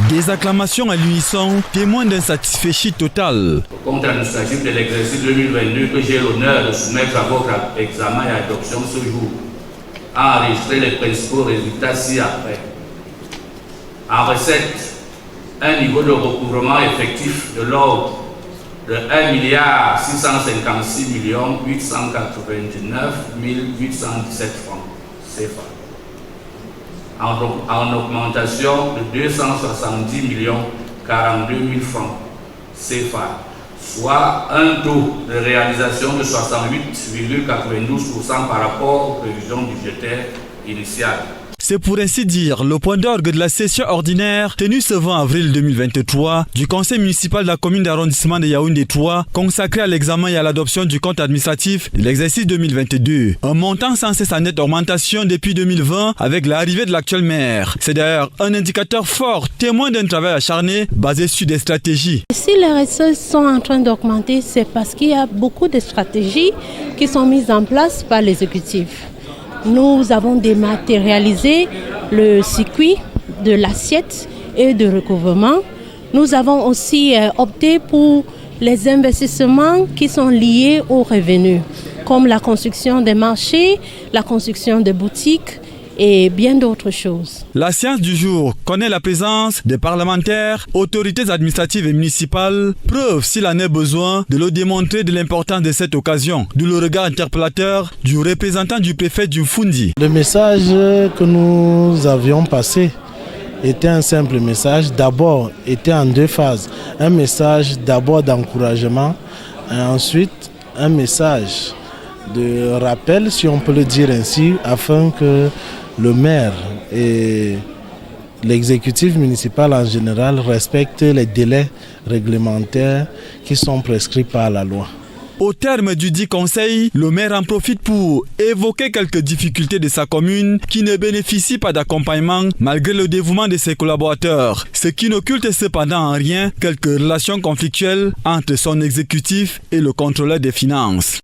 Des acclamations à l'unisson témoignent d'un satisfecit total. Au compte administratif de l'exercice 2022 que j'ai l'honneur de soumettre à votre examen et adoption ce jour, a enregistré les principaux résultats ci-après. En recette, un niveau de recouvrement effectif de l'ordre de 1 656 899 817 francs CFA. En augmentation de 270 042 000 francs CFA, soit un taux de réalisation de 68,92% par rapport aux prévisions budgétaires initiales. C'est pour ainsi dire le point d'orgue de la session ordinaire tenue ce 20 avril 2023 du conseil municipal de la commune d'arrondissement de Yaoundé 3 consacré à l'examen et à l'adoption du compte administratif de l'exercice 2022. Un montant sans cesse en nette augmentation depuis 2020 avec l'arrivée de l'actuel maire. C'est d'ailleurs un indicateur fort témoin d'un travail acharné basé sur des stratégies. Si les ressources sont en train d'augmenter, c'est parce qu'il y a beaucoup de stratégies qui sont mises en place par l'exécutif. Nous avons dématérialisé le circuit de l'assiette et de recouvrement. Nous avons aussi opté pour les investissements qui sont liés aux revenus, comme la construction des marchés, la construction des boutiques et bien d'autres choses. La séance du jour connaît la présence des parlementaires, autorités administratives et municipales, preuve s'il en est besoin de le démontrer de l'importance de cette occasion, d'où le regard interpellateur du représentant du préfet du Fundi. Le message que nous avions passé était un simple message, d'abord était en deux phases. Un message d'abord d'encouragement et ensuite un message de rappel, si on peut le dire ainsi, afin que le maire et l'exécutif municipal en général respectent les délais réglementaires qui sont prescrits par la loi. Au terme du dit conseil, le maire en profite pour évoquer quelques difficultés de sa commune qui ne bénéficient pas d'accompagnement malgré le dévouement de ses collaborateurs, ce qui n'occulte cependant en rien quelques relations conflictuelles entre son exécutif et le contrôleur des finances.